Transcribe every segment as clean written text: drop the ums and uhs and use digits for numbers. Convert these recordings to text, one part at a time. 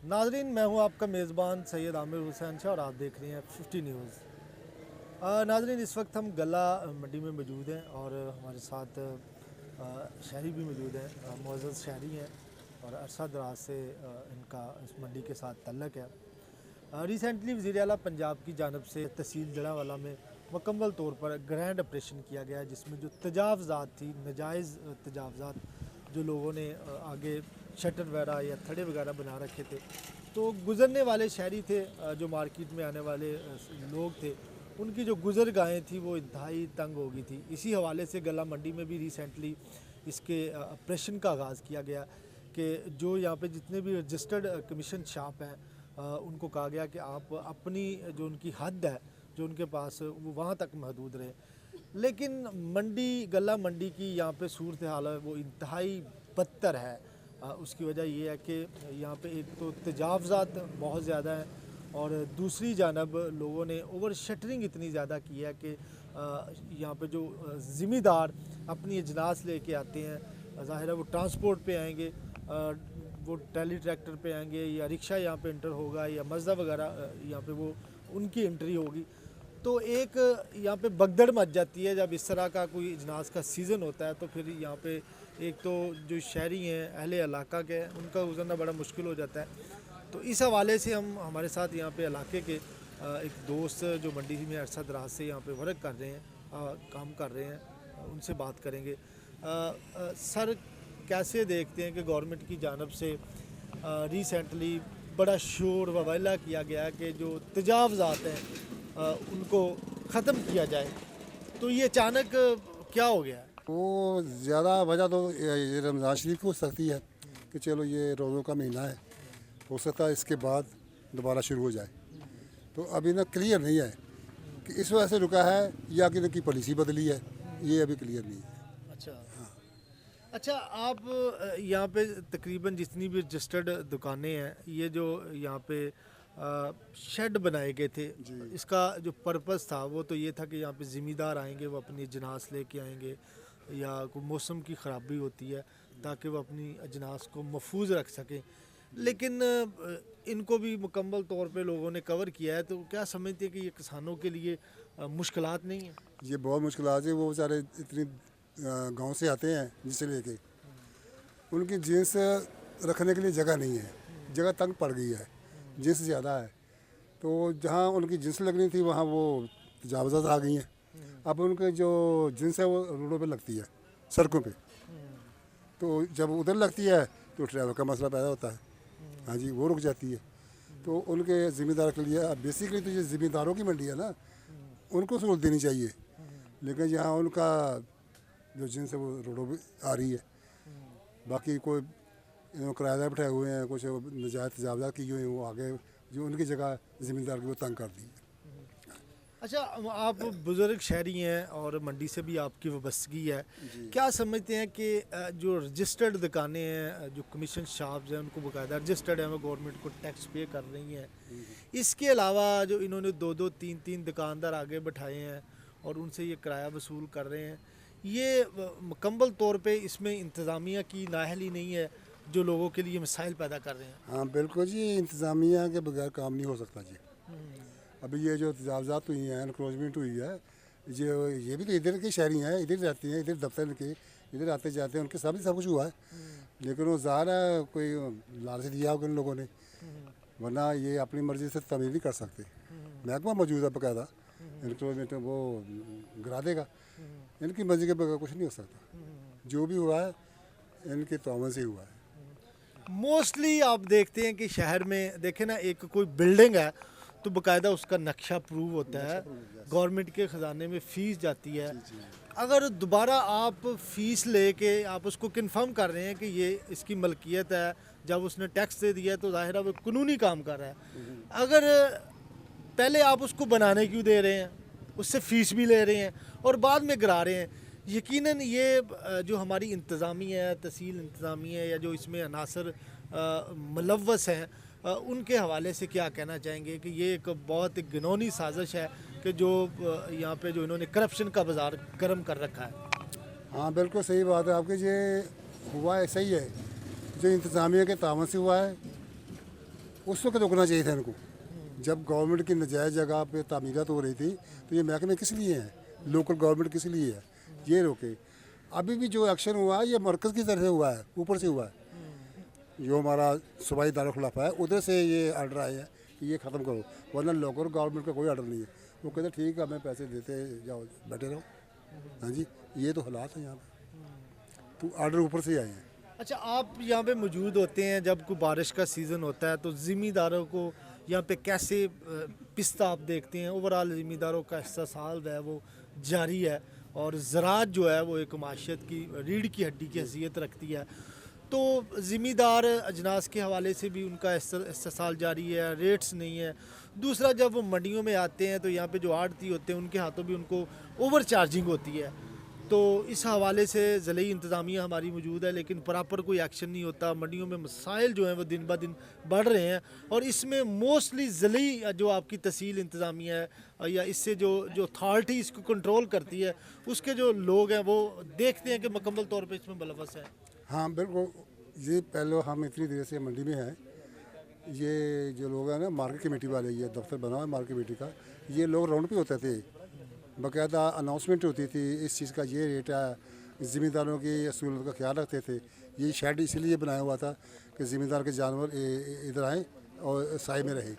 नाजरीन, मैं हूं आपका मेज़बान सैयद आमिर हुसैन शाह और आप देख रहे हैं 50 न्यूज़। नाजरीन, इस वक्त हम गला मंडी में मौजूद हैं और हमारे साथ शहरी भी मौजूद हैं। मुअज़्ज़ज़ शहरी हैं और अरसा दराज से इनका इस मंडी के साथ तल्लक़ है। रिसेंटली वज़ीर आला पंजाब की जानब से तहसील जड़ावाला में मुकम्मल तौर पर ग्रैंड ऑपरेशन किया गया है, जिसमें जो तजावज़ात थी, नाजायज़ तजावज़ात जो लोगों ने आगे शटर वगैरह या थड़े वगैरह बना रखे थे, तो गुज़रने वाले शहरी थे, जो मार्केट में आने वाले लोग थे, उनकी जो गुज़रगाहें थी वो इंतहाई तंग हो गई थी। इसी हवाले से गला मंडी में भी रिसेंटली इसके ऑपरेशन का आगाज़ किया गया कि जो यहाँ पे जितने भी रजिस्टर्ड कमीशन शॉप हैं, उनको कहा गया कि आप अपनी जो उनकी हद है जो उनके पास वो वहाँ तक महदूद रहे। लेकिन मंडी गला मंडी की यहाँ पे सूरत हाल है वो इंतहाई बदतर है। उसकी वजह ये है कि यहाँ पे एक तो तजावज़ात बहुत ज़्यादा हैं और दूसरी जानब लोगों ने ओवर शटरिंग इतनी ज़्यादा की है कि यहाँ पे जो ज़िम्मेदार अपनी अजनास लेके आते हैं, ज़ाहिर है वो ट्रांसपोर्ट पे आएंगे, वो ट्रैली ट्रैक्टर पे आएंगे या रिक्शा यहाँ पे इंटर होगा या मज़दा वगैरह यहाँ पे वो उनकी एंट्री होगी, तो एक यहाँ पे भगदड़ मच जाती है। जब इस तरह का कोई इजनास का सीज़न होता है तो फिर यहाँ पे एक तो जो शहरी हैं अहले इलाका के हैं उनका गुजरना बड़ा मुश्किल हो जाता है। तो इस हवाले से हम हमारे साथ यहाँ पे इलाके के एक दोस्त जो मंडी में अरसा दराज से यहाँ पे वर्क कर रहे हैं, काम कर रहे हैं, उनसे बात करेंगे। सर, कैसे देखते हैं कि गवर्नमेंट की जानब से रिसेंटली बड़ा शोर ववाइला किया गया कि जो तजावज़ात हैं उनको ख़त्म किया जाए, तो ये अचानक क्या हो गया? वो ज़्यादा वजह तो ये रमज़ान शरीफ की हो सकती है कि चलो ये रोज़ों का महीना है, हो सकता है इसके बाद दोबारा शुरू हो जाए। तो अभी ना क्लियर नहीं है कि इस वजह से रुका है या कि इनकी पॉलिसी बदली है, ये अभी क्लियर नहीं है। अच्छा, अच्छा, आप यहाँ पे तकरीबन जितनी भी रजिस्टर्ड दुकानें हैं, ये जो यहाँ पे शेड बनाए गए थे, इसका जो पर्पस था वो तो ये था कि यहाँ पे ज़िम्मेदार आएंगे, वो अपनी अजनास लेके आएंगे या कोई मौसम की ख़राबी होती है ताकि वो अपनी अजनास को महफूज रख सकें। लेकिन इनको भी मुकम्मल तौर पे लोगों ने कवर किया है, तो क्या समझते हैं कि ये किसानों के लिए मुश्किलात नहीं है? ये बहुत मुश्किल है। वो बेचारे इतनी गांव से आते हैं जिसे लेके उनकी जीन्स रखने के लिए जगह नहीं है, जगह तंग पड़ गई है, जीन्स ज़्यादा है। तो जहाँ उनकी जीन्स लगनी थी वहाँ वो तजावज़ात आ गई हैं। अब उनके जो जीन्स है वो रोडों पे लगती है, सड़कों पे, तो जब उधर लगती है तो ट्रैवल का मसला पैदा होता है। हाँ जी, वो रुक जाती है। तो उनके ज़िम्मेदार के लिए अब बेसिकली तो ये ज़िम्मेदारों की मंडी है ना, उनको सहूलत देनी चाहिए। लेकिन यहाँ उनका जो जीन्स है वो रोडों पे आ रही है। बाकी कोई किराएदार बैठाए हुए हैं, कुछ नजायज़ तजावज़ात किए हुए हैं, वो आगे जो उनकी जगह ज़िम्मेदार की वो तंग कर दी है। अच्छा, आप बुज़ुर्ग शहरी हैं और मंडी से भी आपकी वाबस्तगी है, क्या समझते हैं कि जो रजिस्टर्ड दुकानें हैं, जो कमीशन शॉप्स हैं, उनको बाकायदा रजिस्टर्ड हैं, वो गवर्नमेंट को टैक्स पे कर रही हैं, इसके अलावा जो इन्होंने दो दो तीन तीन दुकानदार आगे बैठाए हैं और उनसे ये किराया वसूल कर रहे हैं, ये मुकम्मल तौर पे इसमें इंतज़ामिया की नाअहली नहीं है जो लोगों के लिए मसाइल पैदा कर रहे हैं? हाँ बिल्कुल जी, इंतज़ामिया के बगैर काम नहीं हो सकता जी। अभी ये जो तजावज़ात हुई हैं, इनक्रोचमेंट हुई है, ये भी तो इधर के शहरी हैं, इधर रहते हैं, इधर दफ्तर के इधर आते जाते हैं, उनके सामने सब कुछ हुआ है। लेकिन वो ज़ाहिर है कोई लालच दिया होगा इन लोगों ने, वरना ये अपनी मर्ज़ी से तमीज़ नहीं कर सकते। महकमा मौजूद है बाकायदा, इनक्रोचमेंट वो गिरा देगा। इनकी मर्ज़ी के बगैर कुछ नहीं हो सकता। जो भी हुआ है इनके तौबे से हुआ है। मोस्टली आप देखते हैं कि शहर में देखें ना, एक कोई बिल्डिंग है तो बाकायदा उसका नक्शा प्रूव होता है, गवर्नमेंट के ख़जाने में फ़ीस जाती है। अगर दोबारा आप फ़ीस लेके आप उसको कन्फर्म कर रहे हैं कि ये इसकी मलकियत है, जब उसने टैक्स दे दिया है तो ज़ाहिर है वो कानूनी काम कर रहा है। अगर पहले आप उसको बनाने क्यों दे रहे हैं, उससे फ़ीस भी ले रहे हैं और बाद में गिरा रहे हैं? यकीनन ये जो हमारी इंतज़ामिया है, तहसील इंतज़ामिया है, या जो इसमें अनासर मुलव्वस हैं, उनके हवाले से क्या कहना चाहेंगे कि ये एक बहुत घिनौनी साजिश है कि जो यहाँ पे जो इन्होंने करप्शन का बाज़ार गर्म कर रखा है? हाँ बिल्कुल सही बात है आपकी। ये हुआ ऐसा ही है जो इंतज़ामिया के तावन से हुआ है। उस वक्त रोकना चाहिए था इनको। जब गवर्नमेंट की नजायज़ जगह पे तामीरात हो रही थी तो ये महकमे किस लिए हैं, लोकल गवर्नमेंट किस लिए है, ये रोके। अभी भी जो एक्शन हुआ है ये मरकज़ की तरफ से हुआ है, ऊपर से हुआ है। जो हमारा सूबाई दारुल-ए-खुलाफा है उधर से ये आर्डर आए हैं कि ये ख़त्म करो, वरना लोकल गवर्नमेंट का कोई आर्डर नहीं है। वो कहते ठीक है हमें पैसे देते जाओ बैठे रहो। हाँ जी, ये तो हालात हैं यहाँ पे, तो आर्डर ऊपर से ही आए हैं। अच्छा, आप यहाँ पे मौजूद होते हैं जब कोई बारिश का सीज़न होता है, तो ज़िम्मेदारों को यहाँ पे कैसे पिसता आप देखते हैं? ओवरऑल ज़िम्मेदारों का इस्तेसाल है वो जारी है, और ज़राअत जो है वो एक माशियत की रीढ़ की हड्डी की हैसियत रखती है। तो ज़िम्मेदार अजनास के हवाले से भी उनका इस्तेसाल जारी है, रेट्स नहीं है। दूसरा, जब वो मंडियों में आते हैं तो यहाँ पे जो आड़ती होते हैं उनके हाथों भी उनको ओवर चार्जिंग होती है। तो इस हवाले से ज़िली इंतज़ामिया हमारी मौजूद है, लेकिन प्रॉपर कोई एक्शन नहीं होता। मंडियों में मसाइल जो हैं वो दिन ब दिन बढ़ रहे हैं, और इसमें मोस्टली ज़िली जो आपकी तहसील इंतज़ामिया है या इससे जो जो अथॉरिटी इसको कंट्रोल करती है, उसके जो लोग हैं वो देखते हैं कि मुकम्मल तौर पर इसमें मुलव्वस है। हाँ बिल्कुल, ये पहले हम इतनी देर से मंडी में हैं, ये जो लोग हैं ना मार्केट कमेटी वाले, ये दफ्तर बना हुआ है मार्केट कमेटी का, ये लोग राउंड पे होते थे, बाकायदा अनाउंसमेंट होती थी इस चीज़ का ये रेट है, ज़िम्मेदारों की असूल का ख्याल रखते थे। ये शेड इसलिए बनाया हुआ था कि ज़िम्मेदार के जानवर इधर आएँ और साए में रहें,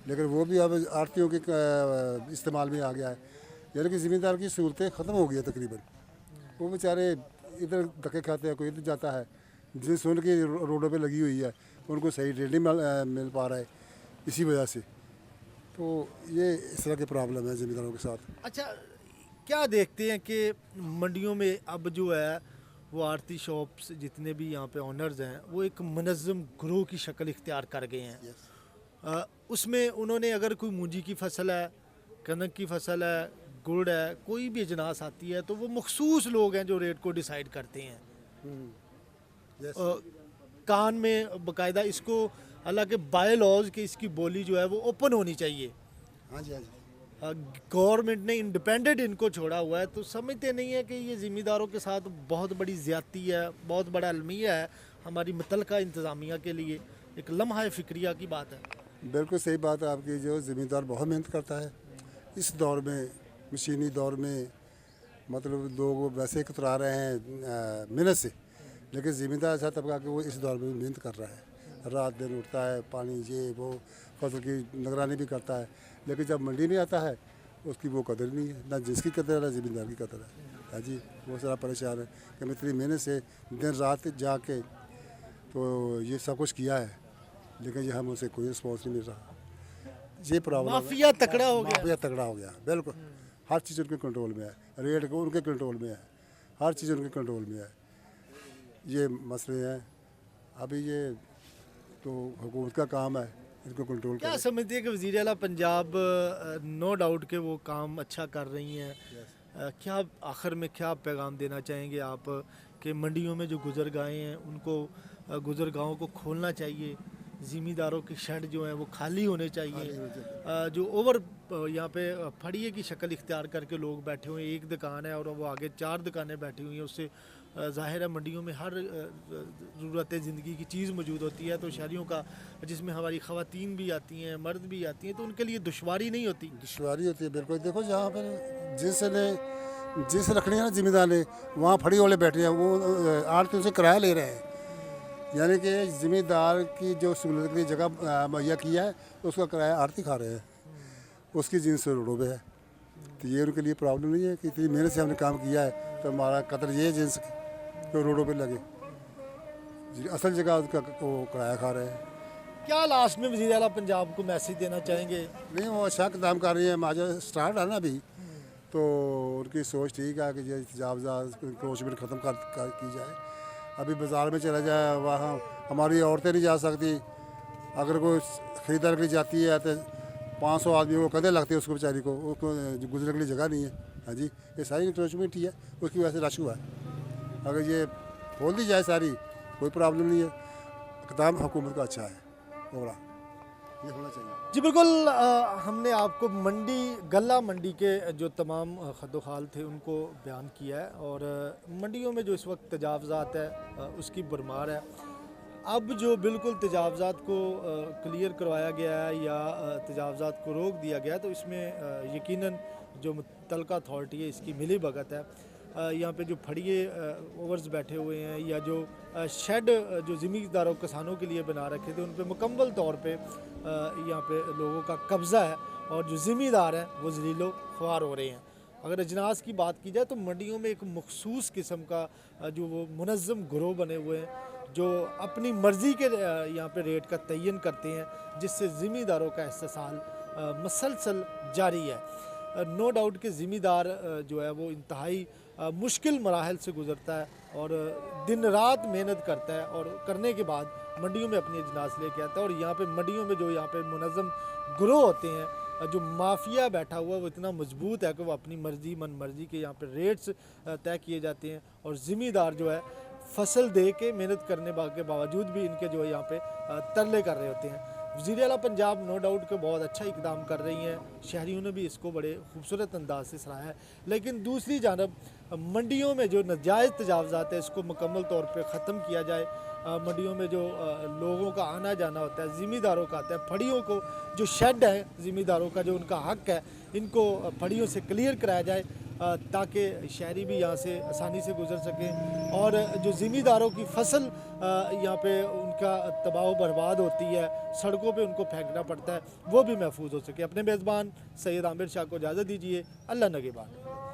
लेकिन वो भी अब आड़तियों के इस्तेमाल में आ गया है, यानी कि ज़िम्मेदार की सहूलतें ख़त्म हो गई है तकरीबन। वो बेचारे इधर धक्के खाते हैं, कोई इधर जाता है, जिस उनकी रोडों पे लगी हुई है उनको सही रेट नहीं मिल पा रहा है इसी वजह से। तो ये इस तरह की प्रॉब्लम है ज़िम्मेदारों के साथ। अच्छा, क्या देखते हैं कि मंडियों में अब जो है वो आरती शॉप्स जितने भी यहाँ पे ऑनर्स हैं वो एक मुनज़्ज़म ग्रोह की शक्ल इख्तियार कर गए हैं। उसमें उन्होंने अगर कोई मूंजी की फसल है, कनक की फसल है, गुड़ है, कोई भी अजनास आती है तो वो मखसूस लोग हैं जो रेट को डिसाइड करते हैं। कान में बाकायदा इसको, हालांकि बाय लॉज की इसकी बोली जो है वो ओपन होनी चाहिए। हाँ जी, हाँ जी। गवर्नमेंट ने इंडिपेंडेंट इनको छोड़ा हुआ है, तो समझते नहीं है कि ये ज़िम्मेदारों के साथ बहुत बड़ी ज़्यादती है, बहुत बड़ा अलमिया है हमारी मुतलका इंतज़ामिया के लिए, एक लम्हा फ़िक्रिया की बात है। बिल्कुल सही बात है आपकी। जो ज़िम्मेदार बहुत मेहनत करता है इस दौर में, मशीनी दौर में, मतलब लोग वैसे कतरा रहे हैं मेहनत से, लेकिन ज़िम्मेदार ऐसा तबका कि वो इस दौर में मेहनत कर रहा है, रात दिन उठता है, पानी ये वो फसल की निगरानी भी करता है, लेकिन जब मंडी में आता है उसकी वो कदर नहीं है, ना जिसकी कदर है ना ज़िम्मेदार की कदर है। हाँ जी, वो सारा परेशान है कि मैं इतनी मेहनत से दिन रात जाके तो ये सब कुछ किया है, लेकिन ये हमें उसे कोई रिस्पॉन्स नहीं मिल रहा। ये प्रॉब्लम, माफिया तकड़ा हो गया। माफिया तगड़ा हो गया, बिल्कुल। हर चीज़ उनके कंट्रोल में है, रेट को उनके कंट्रोल में है, हर चीज़ उनके कंट्रोल में है। ये मसले हैं। अभी ये तो हुकूमत का काम है इनको कंट्रोल क्या करें। समझती है कि वज़ीर आला पंजाब नो डाउट के वो काम अच्छा कर रही हैं, क्या आखिर में क्या पैगाम देना चाहेंगे आप कि मंडियों में जो गुजरगाहें हैं उनको, गुजरगाहों को खोलना चाहिए, ज़िम्मेदारों के शेड जो हैं वो खाली होने चाहिए, जो ओवर यहाँ पे फड़िए की शक्ल इख्तियार करके लोग बैठे हुए हैं, एक दुकान है और वो आगे 4 दुकानें बैठी हुई हैं, उससे ज़ाहिर है मंडियों में हर ज़रूरत ज़िंदगी की चीज़ मौजूद होती है, तो शहरियों का, जिसमें हमारी ख़वातीन भी आती हैं, मर्द भी आती हैं, तो उनके लिए दुश्वारी नहीं होती। दुश्वारी होती है बिल्कुल। देखो जहाँ पर जिस रखनी है ना जिम्मेदार ने, वहाँ फड़ी वाले बैठे हैं, वो आड़ती उनसे किराया ले रहे हैं, यानी कि ज़िम्मेदार की जो सहूलत के लिए जगह मुहैया किया है उसका किराया आड़ती खा रहे हैं, उसकी जिन्स रोडों पे है। तो ये उनके लिए प्रॉब्लम नहीं है कि इतनी मेहनत से हमने काम किया है तो हमारा कदर ये है जिन्स तो रोडों पे लगे, असल जगह उसका वो किराया खा रहे हैं। क्या लास्ट में वज़ीर आला पंजाब को मैसेज देना चाहेंगे? नहीं, वो अच्छा काम कर रही है, माजा स्टार्ट है ना अभी, तो उनकी सोच ठीक है कि ये तजावज़ात इंक्रोचमेंट ख़त्म की जाए। अभी बाज़ार में चला जाए, वहाँ हमारी औरतें नहीं जा सकती, अगर कोई ख़रीदार के लिए जाती है तो 500 आदमियों को कदर लगती है उसको बेचारी को, उसको गुजरने के लिए जगह नहीं है। हाँ जी, ये सारी इंक्रोचमेंट ही है, उसकी वजह से रश हुआ है। अगर ये खोल दी जाए सारी, कोई प्रॉब्लम नहीं है, इक़दाम हुकूमत का अच्छा है, होगा ये होना चाहिए। जी बिल्कुल, हमने आपको मंडी, गल्ला मंडी के जो तमाम खदोखाल थे उनको बयान किया है, और मंडियों में जो इस वक्त तजावज़ात है उसकी भरमार है। अब जो बिल्कुल तजावज़ात को क्लियर करवाया गया है या तजावज़ात को रोक दिया गया है, तो इसमें यकीनन जो मुतलका अथॉरिटी है इसकी मिली भगत है। यहाँ पे जो फड़िए ओवर्स बैठे हुए हैं या जो शेड जो ज़मींदारों किसानों के लिए बना रखे थे, उन पे मुकम्मल तौर पे यहाँ पे लोगों का कब्ज़ा है और जो ज़मींदार हैं वो ज़लीलो ख्वार हो रहे हैं। अगर अजनास की बात की जाए तो मंडियों में एक मखसूस किस्म का जो वो मुनज़्ज़म गिरोह बने हुए हैं जो अपनी मर्ज़ी के यहाँ पे रेट का तयन करते हैं, जिससे ज़मींदारों का इस्तेसाल मसलसल जारी है। नो डाउट कि ज़मींदार जो है वो इंतहाई मुश्किल मराहल से गुज़रता है और दिन रात मेहनत करता है और करने के बाद मंडियों में अपनी अजनास लेके आता है। और यहाँ पे मंडियों में जो यहाँ पे मुनज़्ज़म गिरोह होते हैं, जो माफिया बैठा हुआ है वो इतना मजबूत है कि वो अपनी मर्ज़ी मन मर्ज़ी के यहाँ पे रेट्स तय किए जाते हैं और ज़मींदार जो है फसल दे के मेहनत करने के बावजूद भी इनके जो है यहाँ पे तरले कर रहे होते हैं। वज़ीर आला पंजाब नो डाउट के बहुत अच्छा इकदाम कर रही हैं, शहरियों ने भी इसको बड़े खूबसूरत अंदाज से सराहा है। लेकिन दूसरी जानब मंडियों में जो नाजायज़ तजावज़ात है इसको मुकम्मल तौर पे ख़त्म किया जाए। मंडियों में जो लोगों का आना जाना होता है, ज़मींदारों का आता है, फड़ियों को जो शेड है ज़मींदारों का जो उनका हक़ है, इनको फड़ियों से क्लियर कराया जाए ताकि शहरी भी यहाँ से आसानी से गुजर सकें और जो ज़मींदारों की फसल यहाँ पे उनका तबाह बर्बाद होती है, सड़कों पे उनको फेंकना पड़ता है, वो भी महफूज हो सके। अपने मेज़बान सैयद आमिर शाह को इजाज़त दीजिए। अल्लाह नगेबान।